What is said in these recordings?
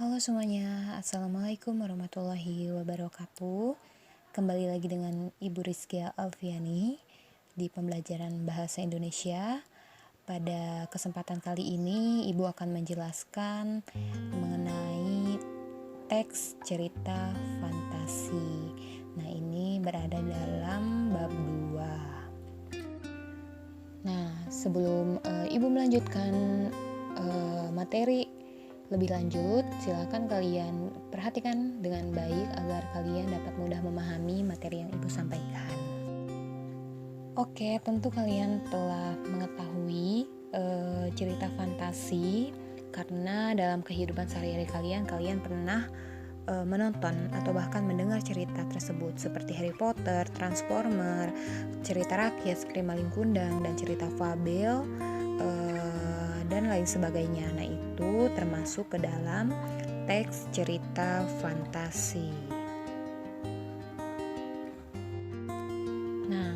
Halo semuanya, Assalamualaikum warahmatullahi wabarakatuh. Kembali lagi dengan Ibu Rizkia Alfiani di pembelajaran Bahasa Indonesia. Pada kesempatan kali ini, Ibu akan menjelaskan mengenai teks cerita fantasi. Nah, ini berada dalam bab 2. Nah, sebelum Ibu melanjutkan materi lebih lanjut, silakan kalian perhatikan dengan baik agar kalian dapat mudah memahami materi yang Ibu sampaikan. Oke, tentu kalian telah mengetahui cerita fantasi karena dalam kehidupan sehari-hari kalian pernah menonton atau bahkan mendengar cerita tersebut seperti Harry Potter, Transformer, cerita rakyat, Skrim Maling Kundang, dan cerita fabel dan lain sebagainya. Nah, itu termasuk ke dalam teks cerita fantasi. Nah,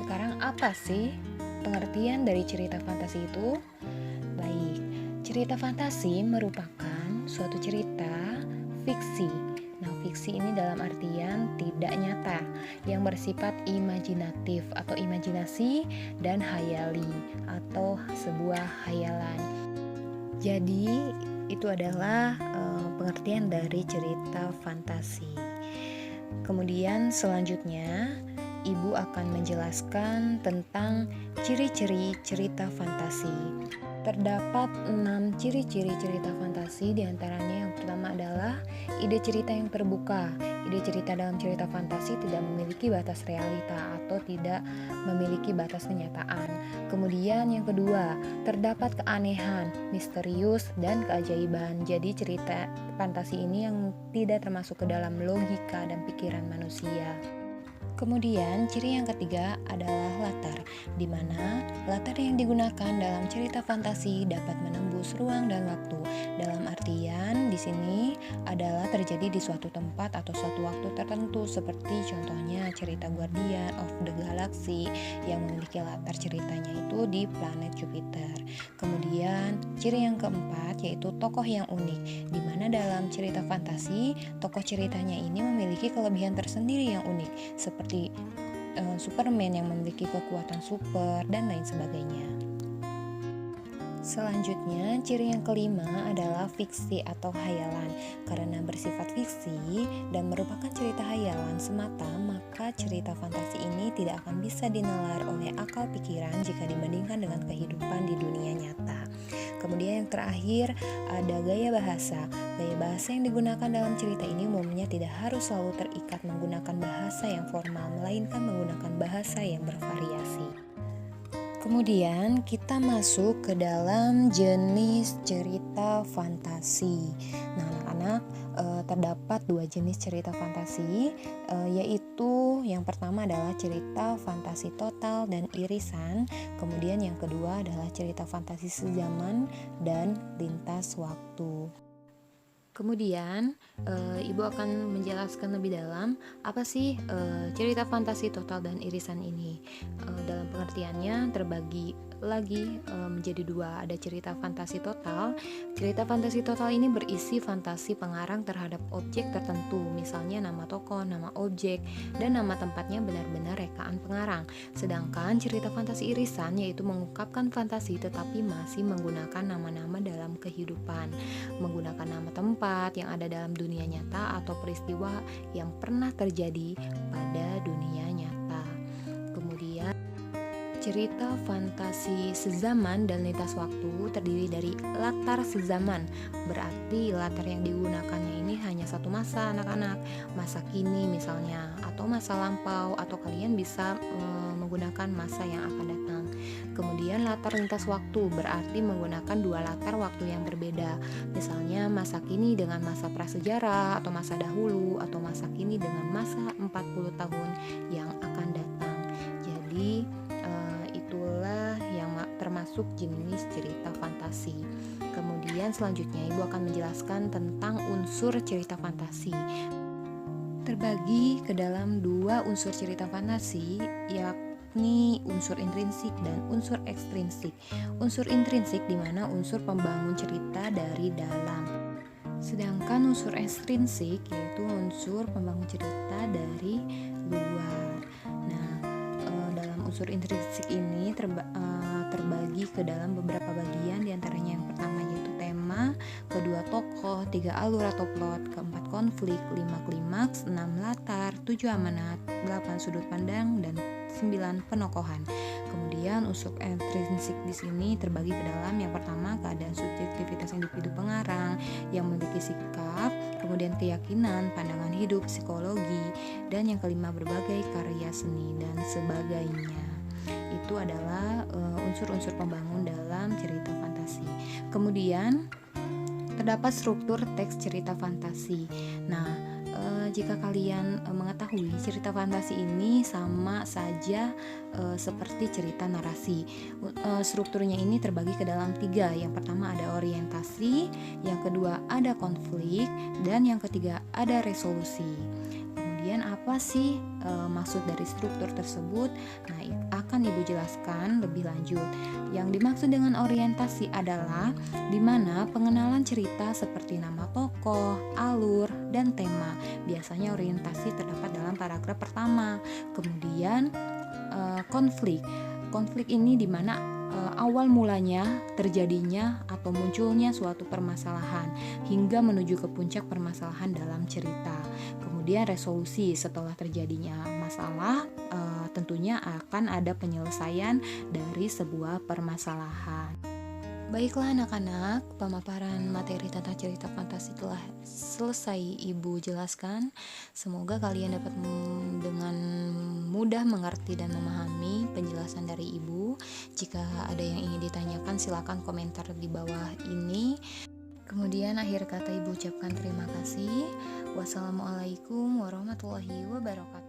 sekarang apa sih pengertian dari cerita fantasi itu? Baik, cerita fantasi merupakan suatu cerita fiksi. Nah, fiksi ini dalam artian tidak nyata, yang bersifat imajinatif atau imajinasi dan hayali atau sebuah hayalan. Jadi, itu adalah pengertian dari cerita fantasi. Kemudian selanjutnya, Ibu akan menjelaskan tentang ciri-ciri cerita fantasi. Terdapat 6 ciri-ciri cerita fantasi, diantaranya yang pertama adalah ide cerita yang terbuka. Ide cerita dalam cerita fantasi tidak memiliki batas realita atau tidak memiliki batas kenyataan. Kemudian yang kedua, terdapat keanehan, misterius, dan keajaiban. Jadi cerita fantasi ini yang tidak termasuk ke dalam logika dan pikiran manusia. Kemudian ciri yang ketiga adalah latar, di mana latar yang digunakan dalam cerita fantasi dapat menembus ruang dan waktu. Dalam artian di sini adalah terjadi di suatu tempat atau suatu waktu tertentu, seperti contohnya cerita Guardian of the Galaxy yang memiliki latar ceritanya itu di planet Jupiter. Kemudian ciri yang keempat yaitu tokoh yang unik, di mana dalam cerita fantasi tokoh ceritanya ini memiliki kelebihan tersendiri yang unik, seperti Superman yang memiliki kekuatan super dan lain sebagainya. Selanjutnya, ciri yang kelima adalah fiksi atau hayalan. Karena bersifat fiksi dan merupakan cerita hayalan semata, maka cerita fantasi ini tidak akan bisa dinalar oleh akal pikiran jika dibandingkan dengan kehidupan di dunia nyata. Kemudian yang terakhir ada gaya bahasa. Gaya bahasa yang digunakan dalam cerita ini umumnya tidak harus selalu terikat menggunakan bahasa yang formal, melainkan menggunakan bahasa yang bervariasi. Kemudian kita masuk ke dalam jenis cerita fantasi. Nah, anak-anak, terdapat 2 jenis cerita fantasi, yaitu yang pertama adalah cerita fantasi total dan irisan. Kemudian yang kedua adalah cerita fantasi sezaman dan lintas waktu. Kemudian Ibu akan menjelaskan lebih dalam apa sih cerita fantasi total dan irisan ini. Dalam pengertiannya terbagi lagi menjadi 2. Ada cerita fantasi total. Cerita fantasi total ini berisi fantasi pengarang terhadap objek tertentu, misalnya nama tokoh, nama objek, dan nama tempatnya benar-benar rekaan pengarang. Sedangkan cerita fantasi irisan yaitu mengungkapkan fantasi tetapi masih menggunakan nama-nama dalam kehidupan, menggunakan nama tempat yang ada dalam dunia nyata atau peristiwa yang pernah terjadi pada dunia nyata. Kemudian cerita fantasi sezaman dan lintas waktu terdiri dari latar sezaman, berarti latar yang digunakannya ini hanya satu masa anak-anak, masa kini misalnya, atau masa lampau, atau kalian bisa menggunakan masa yang akan datang. Kemudian latar lintas waktu berarti menggunakan 2 latar waktu yang berbeda, misalnya masa kini dengan masa prasejarah atau masa dahulu, atau masa kini dengan masa 40 tahun yang akan datang. Jadi itulah yang termasuk jenis cerita fantasi. Kemudian selanjutnya Ibu akan menjelaskan tentang unsur cerita fantasi. Terbagi ke dalam 2 unsur cerita fantasi, yakni unsur intrinsik dan unsur ekstrinsik. Unsur intrinsik di mana unsur pembangun cerita dari dalam. Sedangkan unsur ekstrinsik yaitu unsur pembangun cerita dari luar. Nah, dalam unsur intrinsik ini terbagi ke dalam beberapa bagian, diantaranya yang pertama yaitu tema, kedua tokoh, 3 alur atau plot, keempat konflik, 5 klimaks, 6 latar, 7 amanat, 8 sudut pandang, dan 9 penokohan. Kemudian unsur intrinsik di sini terbagi ke dalam yang pertama keadaan subjektivitas individu pengarang yang memiliki sikap, kemudian keyakinan, pandangan hidup, psikologi, dan yang kelima berbagai karya seni dan sebagainya. Itu adalah unsur-unsur pembangun dalam cerita fantasi. Kemudian terdapat struktur teks cerita fantasi. Nah, jika kalian mengetahui cerita fantasi ini sama saja seperti cerita narasi. Strukturnya ini terbagi ke dalam 3. Yang pertama ada orientasi, yang kedua ada konflik, dan yang ketiga ada resolusi. Kemudian apa sih maksud dari struktur tersebut? Nah, akan Ibu jelaskan lebih lanjut. Yang dimaksud dengan orientasi adalah di mana pengenalan cerita seperti nama tokoh, alur, dan tema. Biasanya orientasi terdapat dalam paragraf pertama. Kemudian konflik. Konflik ini di mana awal mulanya terjadinya atau munculnya suatu permasalahan hingga menuju ke puncak permasalahan dalam cerita. Kemudian resolusi, setelah terjadinya masalah tentunya akan ada penyelesaian dari sebuah permasalahan. Baiklah anak-anak, pemaparan materi tentang cerita fantasi telah selesai Ibu jelaskan. Semoga kalian dapat dengan mudah mengerti dan memahami penjelasan dari Ibu. Jika ada yang ingin ditanyakan silakan komentar di bawah ini. Kemudian akhir kata Ibu ucapkan terima kasih. Wassalamualaikum warahmatullahi wabarakatuh.